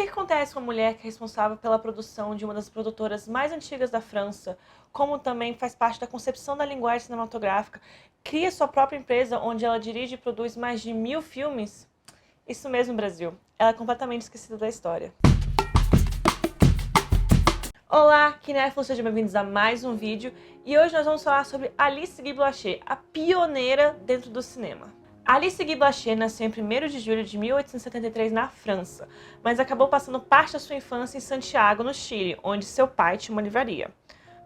que acontece com a mulher que é responsável pela produção de uma das produtoras mais antigas da França, como também faz parte da concepção da linguagem cinematográfica, cria sua própria empresa onde ela dirige e produz mais de 1000 filmes? Isso mesmo, Brasil. Ela é completamente esquecida da história. Olá, aqui é Netflix, sejam bem-vindos a mais um vídeo e hoje nós vamos falar sobre Alice Guy Blaché, a pioneira dentro do cinema. Alice Guy Blaché nasceu em 1º de julho de 1873 na França, mas acabou passando parte da sua infância em Santiago, no Chile, onde seu pai tinha uma livraria.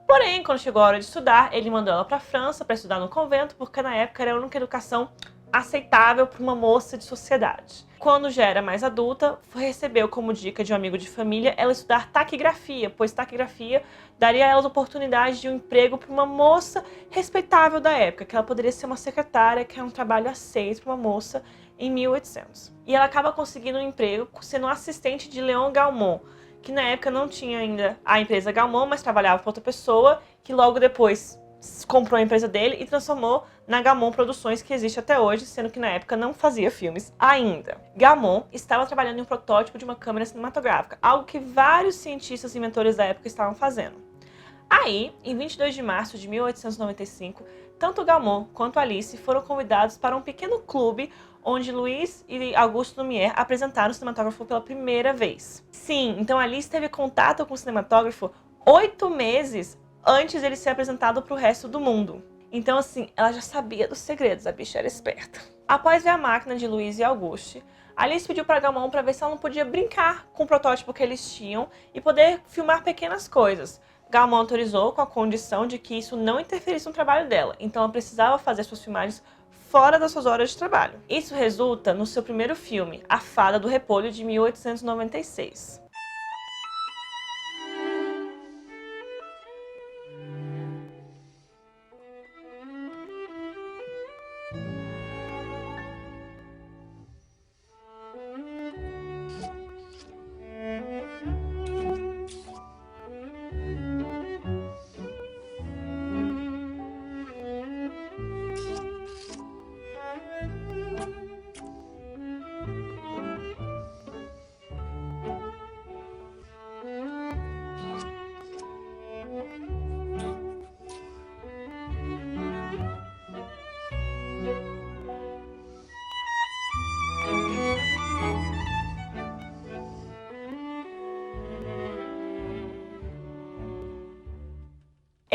Porém, quando chegou a hora de estudar, ele mandou ela para a França para estudar no convento, porque na época era a única educação aceitável para uma moça de sociedade. Quando já era mais adulta, recebeu como dica de um amigo de família ela estudar taquigrafia, pois taquigrafia daria a ela a oportunidade de um emprego para uma moça respeitável da época, que ela poderia ser uma secretária, que é um trabalho aceito para uma moça em 1800. E ela acaba conseguindo um emprego sendo assistente de Léon Gaumont, que na época não tinha ainda a empresa Gaumont, mas trabalhava para outra pessoa, que logo depois comprou a empresa dele e transformou na Gaumont Produções, que existe até hoje, sendo que na época não fazia filmes ainda. Gaumont estava trabalhando em um protótipo de uma câmera cinematográfica, algo que vários cientistas e inventores da época estavam fazendo. Aí, em 22 de março de 1895, tanto Gaumont quanto Alice foram convidados para um pequeno clube onde Louis e Auguste Lumière apresentaram o cinematógrafo pela primeira vez. Sim, então Alice teve contato com o cinematógrafo 8 meses antes dele ser apresentado para o resto do mundo. Então, assim, ela já sabia dos segredos, a bicha era esperta. Após ver a máquina de Louis e Auguste, Alice pediu para Gaumont para ver se ela não podia brincar com o protótipo que eles tinham e poder filmar pequenas coisas. Gaumont autorizou com a condição de que isso não interferisse no trabalho dela, então ela precisava fazer suas filmagens fora das suas horas de trabalho. Isso resulta no seu primeiro filme, A Fada do Repolho, de 1896.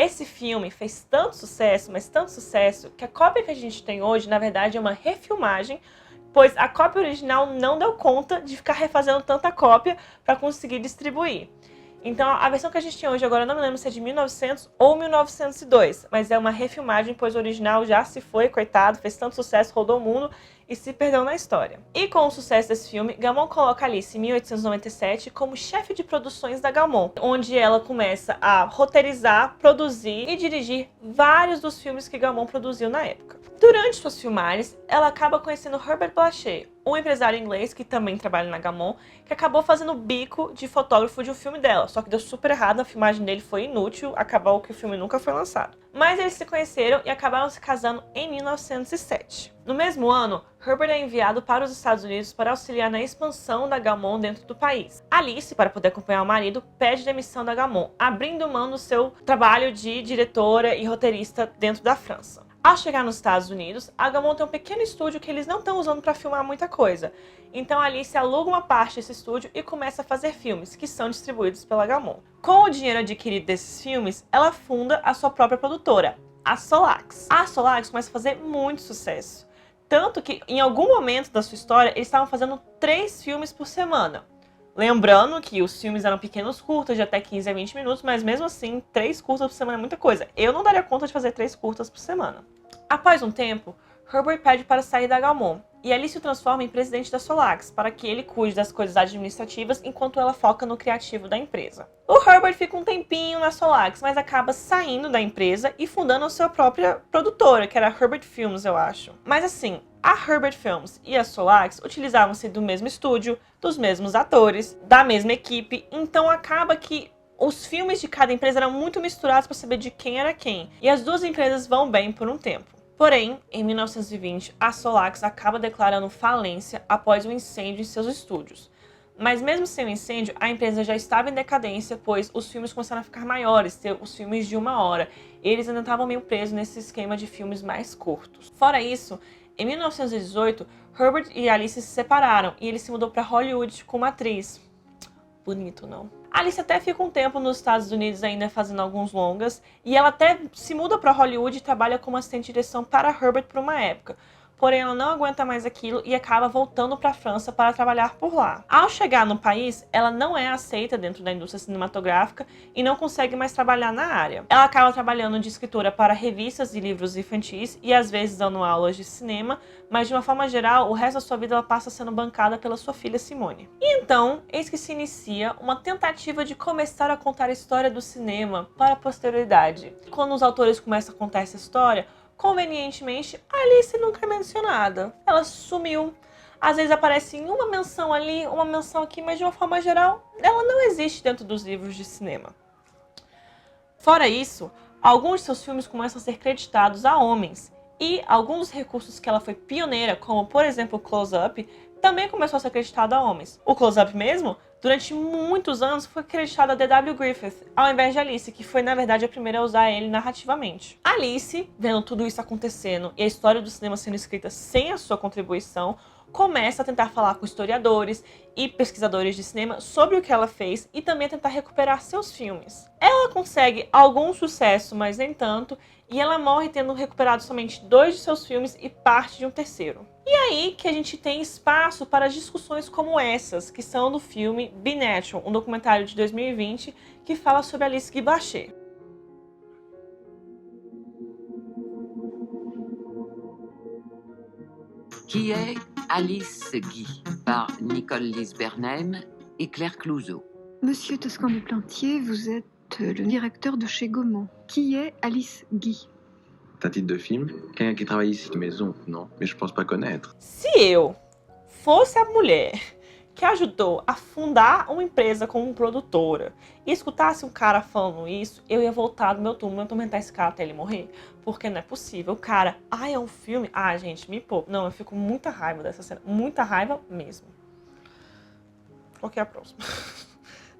Esse filme fez tanto sucesso, mas tanto sucesso, que a cópia que a gente tem hoje, na verdade, é uma refilmagem, pois a cópia original não deu conta de ficar refazendo tanta cópia para conseguir distribuir. Então, a versão que a gente tem hoje, agora eu não me lembro se é de 1900 ou 1902, mas é uma refilmagem, pois o original já se foi, coitado, fez tanto sucesso, rodou o mundo e se perdeu na história. E com o sucesso desse filme, Gaumont coloca Alice em 1897 como chefe de produções da Gaumont, onde ela começa a roteirizar, produzir e dirigir vários dos filmes que Gaumont produziu na época. Durante suas filmagens, ela acaba conhecendo Herbert Blaché, um empresário inglês que também trabalha na Gaumont, que acabou fazendo o bico de fotógrafo de um filme dela, só que deu super errado, a filmagem dele foi inútil, acabou que o filme nunca foi lançado. Mas eles se conheceram e acabaram se casando em 1907. No mesmo ano, Herbert é enviado para os Estados Unidos para auxiliar na expansão da Gaumont dentro do país. Alice, para poder acompanhar o marido, pede demissão da Gaumont, abrindo mão do seu trabalho de diretora e roteirista dentro da França. Ao chegar nos Estados Unidos, a Gaumont tem um pequeno estúdio que eles não estão usando para filmar muita coisa. Então Alice aluga uma parte desse estúdio e começa a fazer filmes, que são distribuídos pela Gaumont. Com o dinheiro adquirido desses filmes, ela funda a sua própria produtora, a Solax. A Solax começa a fazer muito sucesso. Tanto que, em algum momento da sua história, eles estavam fazendo 3 filmes por semana. Lembrando que os filmes eram pequenos curtas, de até 15 a 20 minutos, mas mesmo assim, 3 curtas por semana é muita coisa. Eu não daria conta de fazer 3 curtas por semana. Após um tempo, Herbert pede para sair da Gaumont, e Alice o transforma em presidente da Solax, para que ele cuide das coisas administrativas, enquanto ela foca no criativo da empresa. O Herbert fica um tempinho na Solax, mas acaba saindo da empresa e fundando a sua própria produtora, que era a Herbert Films, eu acho. Mas assim, a Herbert Films e a Solax utilizavam-se do mesmo estúdio, dos mesmos atores, da mesma equipe, então acaba que os filmes de cada empresa eram muito misturados para saber de quem era quem, e as duas empresas vão bem por um tempo. Porém, em 1920, a Solax acaba declarando falência após um incêndio em seus estúdios. Mas mesmo sem o incêndio, a empresa já estava em decadência, pois os filmes começaram a ficar maiores, ter os filmes de 1 hora. Eles ainda estavam meio presos nesse esquema de filmes mais curtos. Fora isso, em 1918, Herbert e Alice se separaram e ele se mudou para Hollywood com uma atriz. Bonito, não? Alice até fica um tempo nos Estados Unidos ainda fazendo alguns longas, e ela até se muda para Hollywood e trabalha como assistente de direção para Herbert por uma época. Porém, ela não aguenta mais aquilo e acaba voltando para a França para trabalhar por lá. Ao chegar no país, ela não é aceita dentro da indústria cinematográfica e não consegue mais trabalhar na área. Ela acaba trabalhando de escritora para revistas e livros infantis e às vezes dando aulas de cinema, mas de uma forma geral, o resto da sua vida ela passa sendo bancada pela sua filha Simone. E então, eis que se inicia uma tentativa de começar a contar a história do cinema para a posterioridade. Quando os autores começam a contar essa história, convenientemente, Alice nunca é mencionada. Ela sumiu. Às vezes aparece em uma menção ali, uma menção aqui, mas de uma forma geral, ela não existe dentro dos livros de cinema. Fora isso, alguns de seus filmes começam a ser creditados a homens. E alguns dos recursos que ela foi pioneira, como por exemplo o close-up, também começou a ser acreditado a homens. O close-up mesmo, durante muitos anos, foi acreditado a D.W. Griffith, ao invés de Alice, que foi na verdade a primeira a usar ele narrativamente. Alice, vendo tudo isso acontecendo e a história do cinema sendo escrita sem a sua contribuição, começa a tentar falar com historiadores e pesquisadores de cinema sobre o que ela fez e também a tentar recuperar seus filmes. Ela consegue algum sucesso, mas nem tanto, e ela morre tendo recuperado somente 2 de seus filmes e parte de um terceiro. E aí que a gente tem espaço para discussões como essas, que são do filme Be Natural, um documentário de 2020 que fala sobre Alice Guy Blaché. Qui est Alice Guy, par Nicole Lys-Bernheim et Claire Clouzot. Monsieur Toscan du Plantier, vous êtes le directeur de chez Gaumont. Qui est Alice Guy? T'as titre de film? Quelqu'un qui travaille ici de maison? Non, mais je pense pas connaître. Se eu fosse a mulher que ajudou a fundar uma empresa como produtora e escutasse um cara falando isso, eu ia voltar no meu túmulo e atormentar esse cara até ele morrer. Porque não é possível. O cara, é um filme? Gente, me poupa. Não, eu fico com muita raiva dessa cena. Muita raiva mesmo. Qual que é a próxima?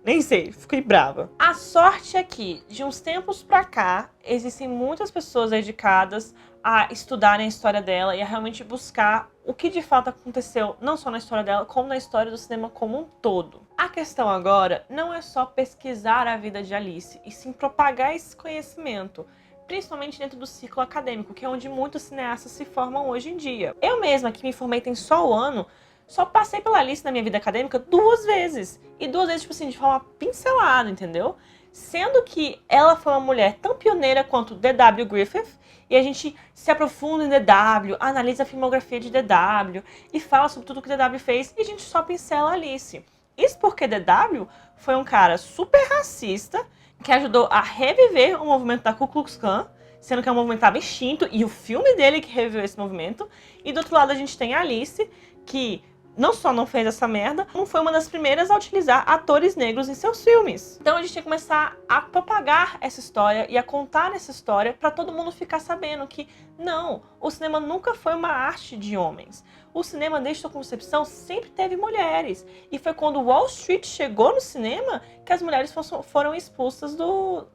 Nem sei, fiquei brava. A sorte é que, de uns tempos pra cá, existem muitas pessoas dedicadas a estudarem a história dela e a realmente buscar o que de fato aconteceu, não só na história dela, como na história do cinema como um todo. A questão agora não é só pesquisar a vida de Alice, e sim propagar esse conhecimento, principalmente dentro do ciclo acadêmico, que é onde muitos cineastas se formam hoje em dia. Eu mesma, que me formei tem só o ano, só passei pela Alice na minha vida acadêmica 2 vezes. E 2 vezes, tipo assim, de forma pincelada, entendeu? Sendo que ela foi uma mulher tão pioneira quanto D.W. Griffith, e a gente se aprofunda em D.W., analisa a filmografia de D.W. e fala sobre tudo que D.W. fez, e a gente só pincela a Alice. Isso porque D.W. foi um cara super racista, que ajudou a reviver o movimento da Ku Klux Klan, sendo que o movimento estava extinto, e o filme dele que reviveu esse movimento. E do outro lado a gente tem a Alice, que não só não fez essa merda, como foi uma das primeiras a utilizar atores negros em seus filmes. Então a gente tem que começar a propagar essa história e a contar essa história para todo mundo ficar sabendo que não, o cinema nunca foi uma arte de homens. O cinema, desde sua concepção, sempre teve mulheres. E foi quando Wall Street chegou no cinema que as mulheres foram expulsas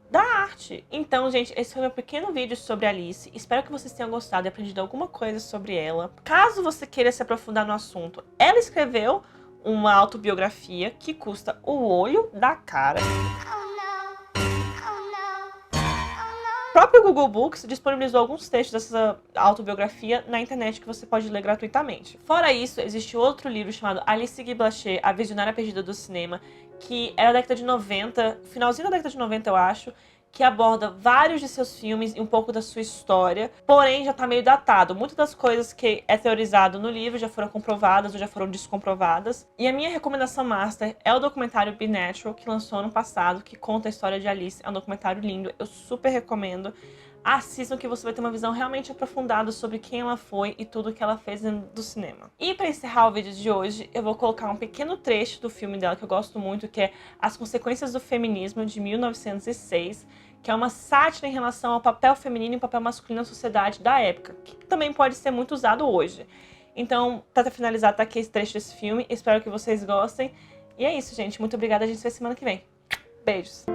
da arte. Então, gente, esse foi meu pequeno vídeo sobre Alice. Espero que vocês tenham gostado e aprendido alguma coisa sobre ela. Caso você queira se aprofundar no assunto, ela escreveu uma autobiografia que custa o olho da cara. O próprio Google Books disponibilizou alguns textos dessa autobiografia na internet que você pode ler gratuitamente. Fora isso, existe outro livro chamado Alice Guy Blaché, A Visionária Perdida do Cinema, que era da década de 90, finalzinho da década de 90 eu acho, que aborda vários de seus filmes e um pouco da sua história, porém já tá meio datado. Muitas das coisas que é teorizado no livro já foram comprovadas ou já foram descomprovadas. E a minha recomendação master é o documentário Be Natural, que lançou ano passado, que conta a história de Alice. É um documentário lindo, eu super recomendo. Assistam que você vai ter uma visão realmente aprofundada sobre quem ela foi e tudo que ela fez do cinema. E para encerrar o vídeo de hoje, eu vou colocar um pequeno trecho do filme dela que eu gosto muito, que é As Consequências do Feminismo, de 1906, que é uma sátira em relação ao papel feminino e papel masculino na sociedade da época, que também pode ser muito usado hoje. Então, para finalizar, tá aqui esse trecho desse filme, espero que vocês gostem. E é isso, gente. Muito obrigada. A gente se vê semana que vem. Beijos.